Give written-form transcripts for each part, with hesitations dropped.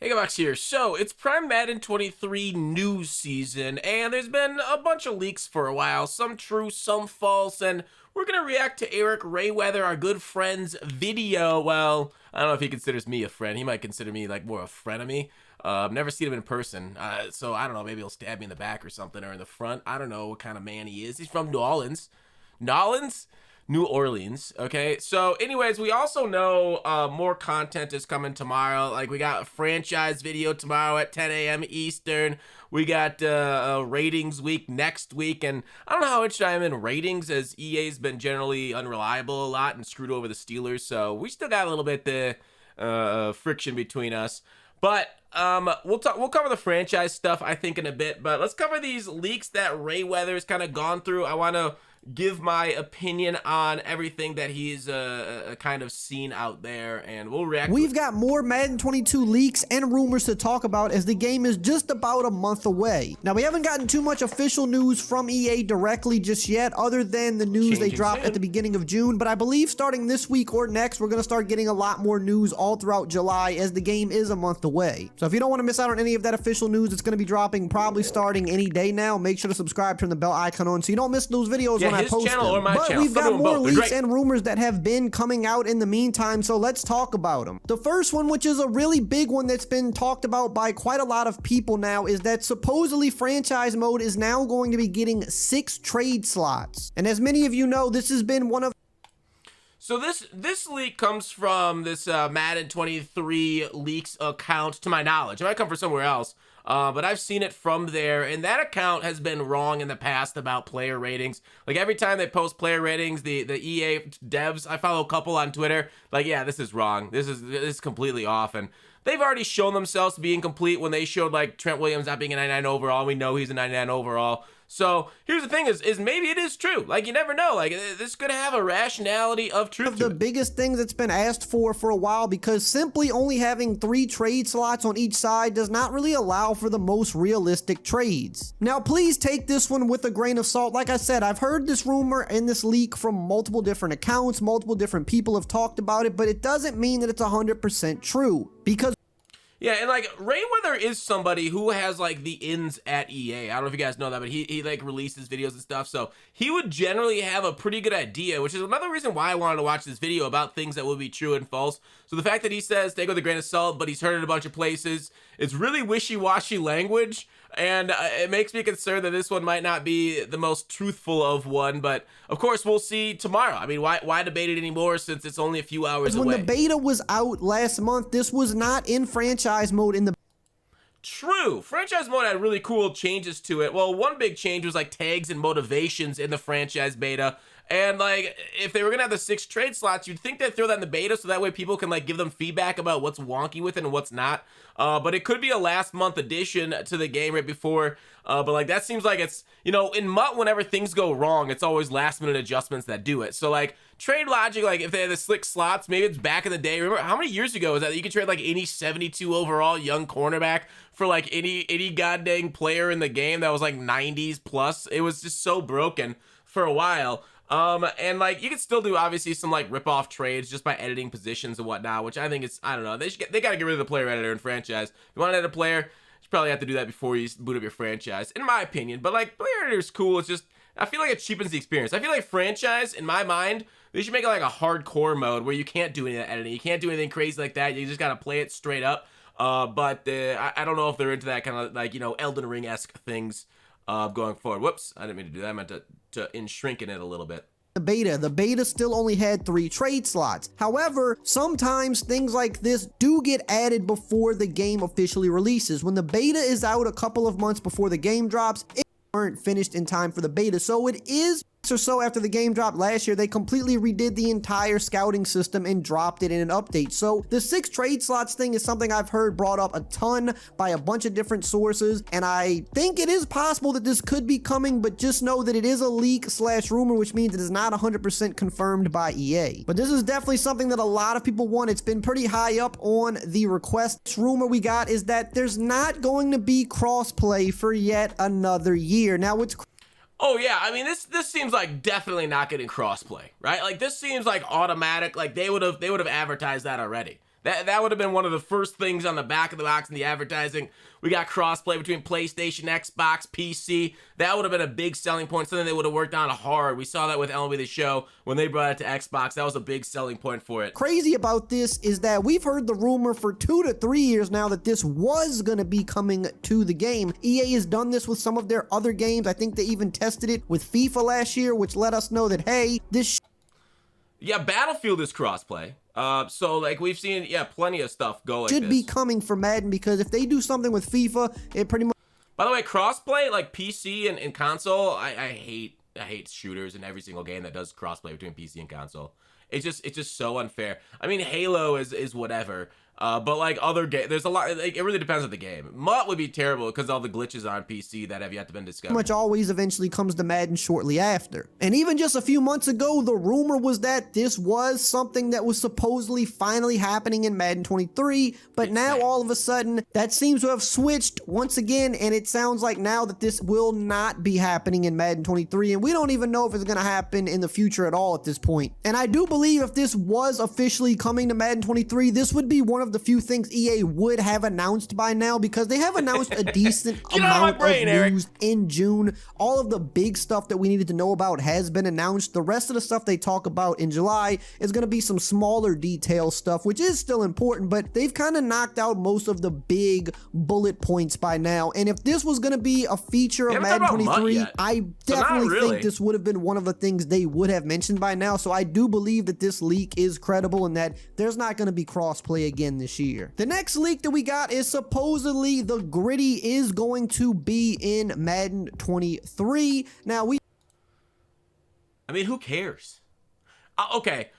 Hey Max here. So it's Prime Madden 23 news season, and there's been a bunch of leaks for a while, some true, some false, and we're gonna react to Eric Rayweather, our good friend's video. Well, I don't know if he considers me a friend. He might consider me like more a frenemy. I've never seen him in person, so I don't know. Maybe he'll stab me in the back or something, or in the front. I don't know what kind of man he is. He's from New Orleans. Nolans? New Orleans. Okay, so anyways, we also know more content is coming tomorrow. Like, we got a franchise video tomorrow at 10 a.m. Eastern. We got a ratings week next week, and I don't know how much I'm in ratings, as EA's been generally unreliable a lot and screwed over the Steelers, so we still got a little bit the friction between us. But we'll cover the franchise stuff, I think, in a bit, but let's cover these leaks that Rayweather's kind of gone through. I want to give my opinion on everything that he's kind of seen out there, and we'll react. We've got more Madden 22 leaks and rumors to talk about, as the game is just about a month away. Now, we haven't gotten too much official news from EA directly just yet, other than the news they dropped at the beginning of June, but I believe starting this week or next, we're going to start getting a lot more news all throughout July, as the game is a month away. So if you don't want to miss out on any of that official news, it's going to be dropping probably starting any day now. Make sure to subscribe, turn the bell icon on so you don't miss those videos when I post them. Or my but channel. we've got more leaks and rumors that have been coming out in the meantime, so let's talk about them. The first one, which is a really big one that's been talked about by quite a lot of people now, is that supposedly franchise mode is now going to be getting 6 trade slots. And as many of you know, this has been one of... So this leak comes from this Madden 23 leaks account, to my knowledge. It might come from somewhere else, but I've seen it from there, and that account has been wrong in the past about player ratings. Like, every time they post player ratings, the EA devs, I follow a couple on Twitter, like, yeah, this is wrong. This is completely off, and they've already shown themselves to be incomplete when they showed, like, Trent Williams not being a 99 overall. We know he's a 99 overall. So here's the thing is maybe it is true. Like, you never know. Like, this could have a rationality of truth. The biggest thing that's been asked for a while, because simply only having 3 trade slots on each side does not really allow for the most realistic trades. Now, please take this one with a grain of salt. Like I said, I've heard this rumor and this leak from multiple different accounts, multiple different people have talked about it, but it doesn't mean that it's 100% true, because yeah, and like, Rayweather is somebody who has like the ins at EA. I don't know if you guys know that, but he like releases videos and stuff, so he would generally have a pretty good idea, which is another reason why I wanted to watch this video about things that will be true and false. So the fact that he says take it with a grain of salt, but he's heard it a bunch of places, it's really wishy-washy language, and it makes me concerned that this one might not be the most truthful of one, but of course we'll see tomorrow. I mean, why debate it anymore since it's only a few hours away? When the beta was out last month, this was not in franchise mode in the... True. Franchise mode had really cool changes to it. Well, one big change was like tags and motivations in the franchise beta. And like, if they were gonna have the 6 trade slots, you'd think they'd throw that in the beta so that way people can like give them feedback about what's wonky with it and what's not. But it could be a last month addition to the game right before. But like, that seems like it's, you know, in MUT, whenever things go wrong, it's always last minute adjustments that do it. So like, trade logic, like if they had the slick slots, maybe it's back in the day. Remember how many years ago was that you could trade like any 72 overall young cornerback for like any goddamn player in the game that was like 90s plus? It was just so broken for a while. And like, you could still do obviously some like rip-off trades just by editing positions and whatnot, which I think is, I don't know, they gotta get rid of the player editor in franchise. If you want to edit a player, you probably have to do that before you boot up your franchise, in my opinion. But like, player editor is cool. It's just, I feel like it cheapens the experience. I feel like franchise, in my mind, they should make it like a hardcore mode where you can't do any of that editing. You can't do anything crazy like that. You just gotta play it straight up. But I don't know if they're into that kind of like, you know, Elden Ring-esque things going forward. Whoops, I didn't mean to do that. I meant to shrink in it a little bit. The beta still only had 3 trade slots. However, sometimes things like this do get added before the game officially releases. When the beta is out a couple of months before the game drops, it aren't finished in time for the beta. So it is or so after the game dropped last year, they completely redid the entire scouting system and dropped it in an update. So the 6 trade slots thing is something I've heard brought up a ton by a bunch of different sources, and I think it is possible that this could be coming, but just know that it is a leak slash rumor, which means it is not 100% confirmed by EA. But this is definitely something that a lot of people want. It's been pretty high up on the request. Rumor we got is that there's not going to be crossplay for yet another year. Now, it's Oh yeah, I mean, this seems like definitely not getting crossplay, right? Like, this seems like automatic. Like, they would have advertised that already. That would have been one of the first things on the back of the box in the advertising. We got crossplay between PlayStation, Xbox, PC. That would have been a big selling point, something they would have worked on hard. We saw that with MLB The Show when they brought it to Xbox. That was a big selling point for it. Crazy about this is that we've heard the rumor for 2 to 3 years now that this was going to be coming to the game. EA has done this with some of their other games. I think they even tested it with FIFA last year, which let us know that, hey, this yeah, Battlefield is crossplay. So like we've seen, yeah, plenty of stuff go like should this. be coming for Madden, because if they do something with FIFA, it pretty much. By the way, crossplay, like PC and console, I hate shooters in every single game that does crossplay between PC and console. It's just so unfair. I mean, Halo is whatever. But like other games, there's a lot. Like, it really depends on the game. Mutt would be terrible because all the glitches on PC that have yet to been discovered. Much always eventually comes to Madden shortly after. And even just a few months ago, the rumor was that this was something that was supposedly finally happening in Madden 23, but now all of a sudden that seems to have switched once again, and it sounds like now that this will not be happening in Madden 23, and we don't even know if it's going to happen in the future at all at this point. And I do believe if this was officially coming to Madden 23, this would be one of the few things EA would have announced by now, because they have announced a decent amount of news in June. All of the big stuff that we needed to know about has been announced. The rest of the stuff they talk about in July is going to be some smaller detail stuff, which is still important, but they've kind of knocked out most of the big bullet points by now. And if this was going to be a feature of Madden 23, I definitely think this would have been one of the things they would have mentioned by now. So I do believe that this leak is credible and that there's not going to be crossplay again this year. The next leak that we got is supposedly the gritty is going to be in Madden 23. Now I mean, who cares? Okay,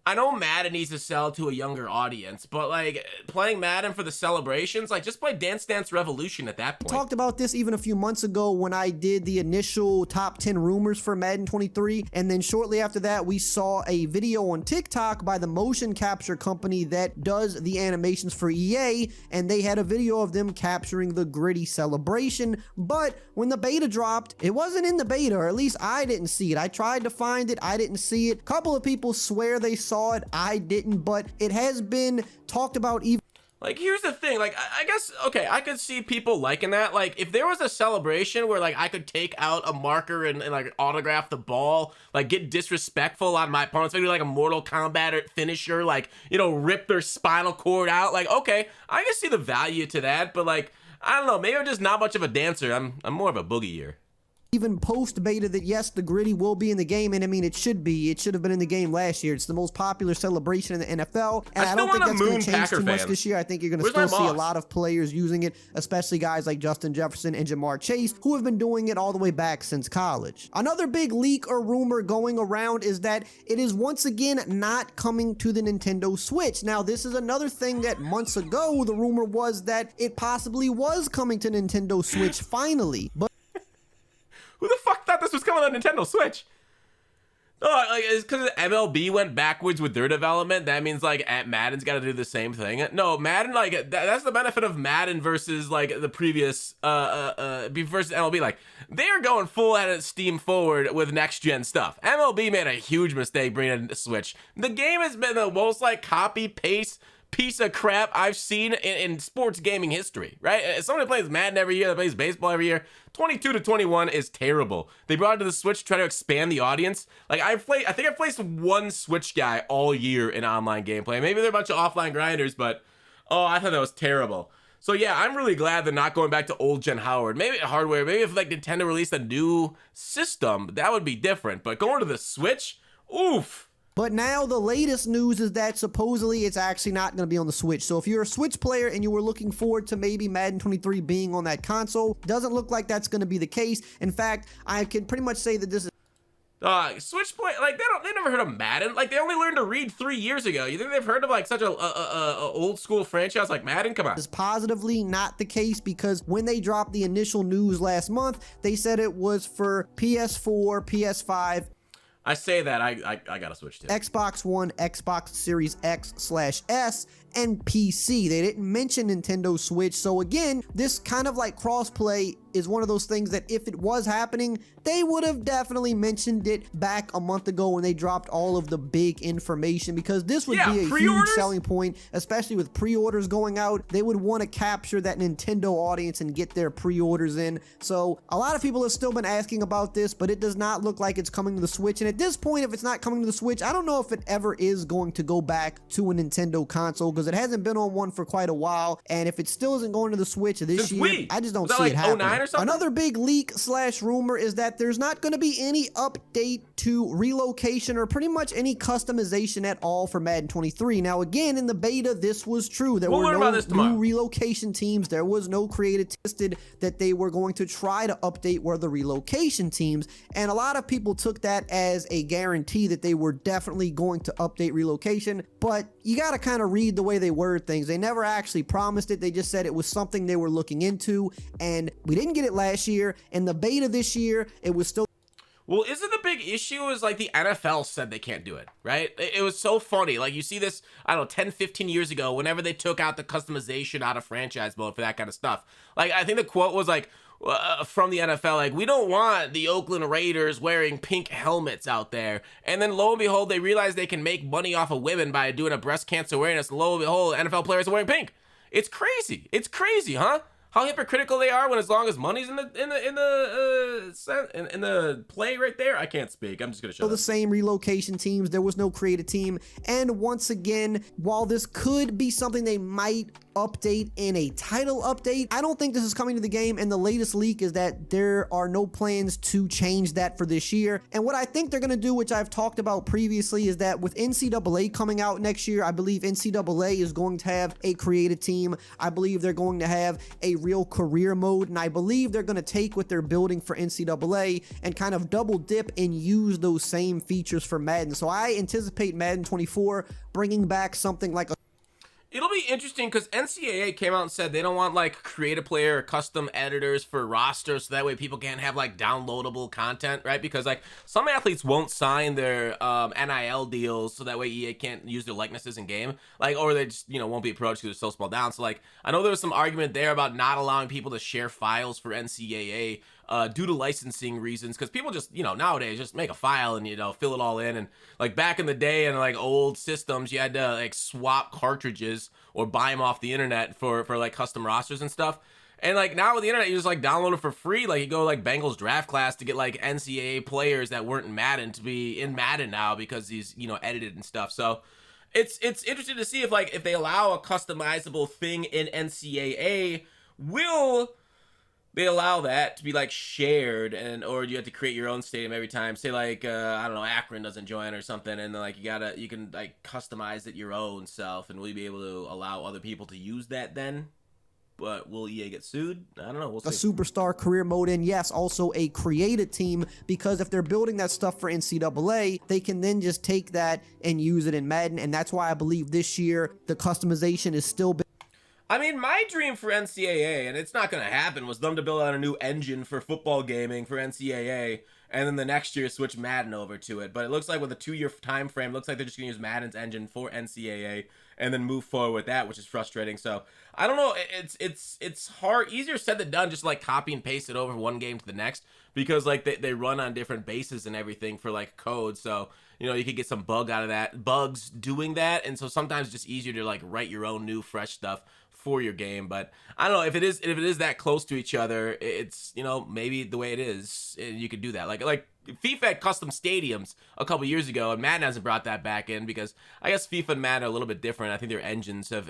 I know Madden needs to sell to a younger audience, but like playing Madden for the celebrations, like just play Dance Dance Revolution at that point. Talked about this even a few months ago when I did the initial top 10 rumors for Madden 23, and then shortly after that we saw a video on TikTok by the motion capture company that does the animations for EA, and they had a video of them capturing the gritty celebration. But when the beta dropped, it wasn't in the beta, or at least I didn't see it. I tried to find it, I didn't see it. A couple of people swear they saw it, I didn't, but it has been talked about even. Like, here's the thing, like, I guess, okay, I could see people liking that. Like, if there was a celebration where, like, I could take out a marker and like, autograph the ball, like, get disrespectful on my opponents, maybe like a Mortal Kombat finisher, like, you know, rip their spinal cord out, like, okay, I can see the value to that, but, like, I don't know, maybe I'm just not much of a dancer. I'm more of a boogieer. Even post beta that yes, the gritty will be in the game, and I mean it should be. It should have been in the game last year. It's the most popular celebration in the NFL, and I don't think that's going to change too much this year. I think you're going to still see a lot of players using it, especially guys like Justin Jefferson and Jamar Chase, who have been doing it all the way back since college. Another big leak or rumor going around is that it is once again not coming to the Nintendo Switch. Now, this is another thing that months ago the rumor was that it possibly was coming to Nintendo Switch finally, but who the fuck thought this was coming on Nintendo Switch? Oh, like, it's because MLB went backwards with their development. That means, like, Madden's got to do the same thing. No, Madden, like, that's the benefit of Madden versus, like, the previous, versus MLB. Like, they're going full at it steam forward with next-gen stuff. MLB made a huge mistake bringing in the Switch. The game has been the most, like, copy-paste piece of crap I've seen in sports gaming history, right? As someone who plays Madden every year, that plays baseball every year, 22 to 21 is terrible. They brought it to the Switch to try to expand the audience. Like, I think I've placed one Switch guy all year in online gameplay. Maybe they're a bunch of offline grinders, but oh, I thought that was terrible. So yeah, I'm really glad they're not going back to old gen hardware. Maybe if like Nintendo released a new system, that would be different. But going to the Switch, oof. But now the latest news is that supposedly it's actually not going to be on the Switch. So if you're a Switch player and you were looking forward to maybe Madden 23 being on that console, doesn't look like that's going to be the case. In fact, I can pretty much say that this is Switch play, like they never heard of Madden. Like they only learned to read 3 years ago. You think they've heard of like such a old school franchise like Madden? Come on. Is positively not the case, because when they dropped the initial news last month, they said it was for PS4, PS5. I say that I got to switch to Xbox One, Xbox Series X/S, and PC. They didn't mention Nintendo Switch. So again, this kind of like crossplay is one of those things that if it was happening, they would have definitely mentioned it back a month ago when they dropped all of the big information, because this would be a huge selling point, especially with pre-orders going out. They would want to capture that Nintendo audience and get their pre-orders in. So a lot of people have still been asking about this, but it does not look like it's coming to the Switch. And at this point, if it's not coming to the Switch, I don't know if it ever is going to go back to a Nintendo console, because it hasn't been on one for quite a while. And if it still isn't going to the Switch this year, I just don't see it happening. Another big leak / rumor is that there's not going to be any update to relocation or pretty much any customization at all for Madden 23. Now, again, in the beta, this was true. There were no new relocation teams. There was no created tested that they were going to try to update were the relocation teams. And a lot of people took that as a guarantee that they were definitely going to update relocation. But you got to kind of read the way they word things. They never actually promised it. They just said it was something they were looking into. And we didn't get it last year. In the beta this year, it was still... Well, isn't the big issue is like the NFL said they can't do it, right? It was so funny. Like you see this, I don't know, 10, 15 years ago, whenever they took out the customization out of franchise mode for that kind of stuff. Like I think the quote was like, from the NFL, like, we don't want the Oakland Raiders wearing pink helmets out there. And then lo and behold, they realize they can make money off of women by doing a breast cancer awareness. And lo and behold, NFL players are wearing pink. It's crazy. It's crazy, huh? How hypocritical they are when as long as money's in the play right there. I can't speak. I'm just gonna shut up. The same relocation teams. There was no creative team. And once again, while this could be something they might update in a title update, I don't think this is coming to the game. And the latest leak is that there are no plans to change that for this year. And what I think they're gonna do, which I've talked about previously, is that with NCAA coming out next year, I believe NCAA is going to have a creative team. I believe they're going to have a real career mode, and I believe they're going to take what they're building for NCAA and kind of double dip and use those same features for Madden. So I anticipate Madden 24 bringing back something like a... It'll be interesting because NCAA came out and said they don't want like creative player or custom editors for rosters, so that way people can't have like downloadable content, right? Because like some athletes won't sign their NIL deals, so that way EA can't use their likenesses in game, like, or they just, you know, won't be approached because they're so small down. So like I know there was some argument there about not allowing people to share files for NCAA due to licensing reasons, because people just, you know, nowadays just make a file and, you know, fill it all in. And like back in the day in like old systems, you had to like swap cartridges or buy them off the internet for like custom rosters and stuff. And like now with the internet, you just like download it for free. Like you go like Bengals draft class to get like NCAA players that weren't in Madden to be in Madden now because he's, you know, edited and stuff. So it's interesting to see if like if they allow a customizable thing in NCAA, will they allow that to be like shared, and or do you have to create your own stadium every time? Say like I don't know, Akron doesn't join or something, and like you can like customize it your own self, and will you be able to allow other people to use that then? But will EA get sued? I don't know. We'll see. A superstar career mode, and yes, also a creative team, because if they're building that stuff for NCAA, they can then just take that and use it in Madden, and that's why I believe this year the customization is still... I mean, my dream for NCAA, and it's not going to happen, was them to build out a new engine for football gaming for NCAA, and then the next year switch Madden over to it. But it looks like with a 2-year time frame, it looks like they're just going to use Madden's engine for NCAA and then move forward with that, which is frustrating. So I don't know. It's hard, easier said than done, just like copy and paste it over one game to the next, because like they run on different bases and everything for like code. So, you know, you could get some bugs doing that. And so sometimes it's just easier to like write your own new fresh stuff for your game. But I don't know if it is that close to each other, it's, you know, maybe the way it is, you could do that. Like FIFA had custom stadiums a couple years ago, and Madden hasn't brought that back in because I guess FIFA and Madden are a little bit different. I think their engines have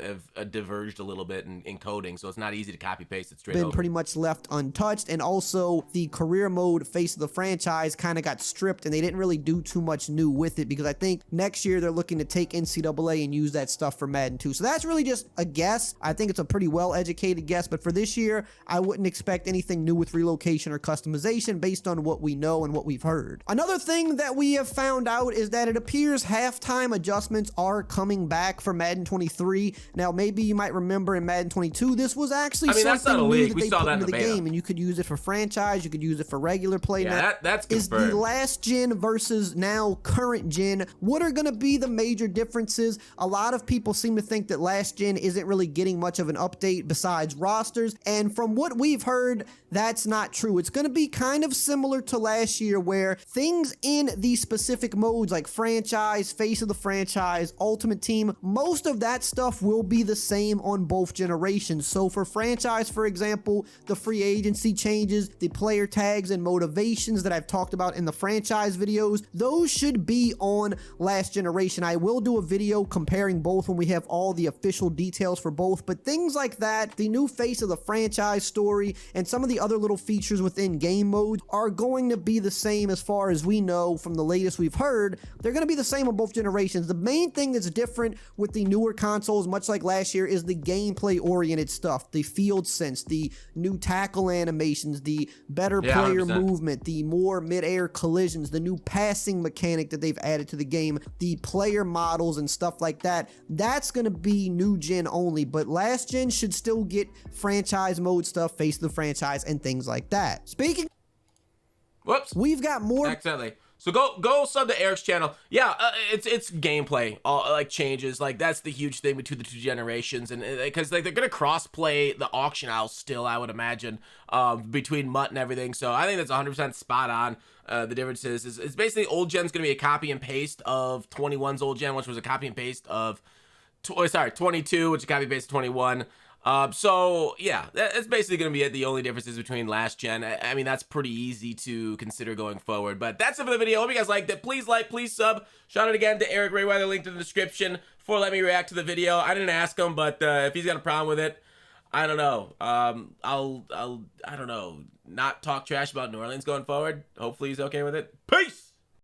diverged a little bit in coding, so it's not easy to copy paste it straight over. Pretty much left untouched, and also the career mode face of the franchise kind of got stripped, and they didn't really do too much new with it, because I think next year they're looking to take NCAA and use that stuff for Madden too. So that's really just a guess. I think it's a pretty well-educated guess, but for this year, I wouldn't expect anything new with relocation or customization based on what we know and what we've heard. Another thing that we have found out is that it appears halftime adjustments are coming back for Madden 23. Now, maybe you might remember in Madden 22, this was actually something new that they put into the game, and you could use it for franchise, you could use it for regular play. Yeah, now, that's confirmed. Is the last gen versus now current gen, what are going to be the major differences? A lot of people seem to think that last gen isn't really getting much of an update besides rosters, and from what we've heard, that's not true. It's going to be kind of similar to last year, where things in these specific modes like franchise, face of the franchise, ultimate team, most of that stuff will be the same on both generations. So for franchise, for example, the free agency changes, the player tags and motivations that I've talked about in the franchise videos, those should be on last generation. I will do a video comparing both when we have all the official details for both, but things like that, the new face of the franchise story, and some of the other little features within game modes are going to be the same as far as we know from the latest we've heard. They're going to be the same on both generations. The main thing that's different with the newer consoles, much like last year, is the gameplay oriented stuff, the field sense, the new tackle animations, the better player 100%. movement, the more mid-air collisions, the new passing mechanic that they've added to the game, the player models and stuff like that. That's going to be new gen only, but last gen should still get franchise mode stuff, face of the franchise, and things like that. Speaking, whoops, we've got more. Accidentally. So go sub to Eric's channel. Yeah, it's gameplay, like changes. Like that's the huge thing between the two generations, and because like they're gonna cross play the auction house still, I would imagine, between MUT and everything. So I think that's 100% spot on. The difference is it's basically old gen's gonna be a copy and paste of 21's old gen, which was a copy and paste of 22, which is a copy and paste of 21. So yeah, that's basically going to be it. The only differences between last gen. I mean, that's pretty easy to consider going forward, but that's it for the video. Hope you guys liked it. Please like, please sub. Shout out again to Eric Rayweather, linked in the description, for letting me react to the video. I didn't ask him, but if he's got a problem with it, I don't know. I don't know, not talk trash about New Orleans going forward. Hopefully he's okay with it. Peace!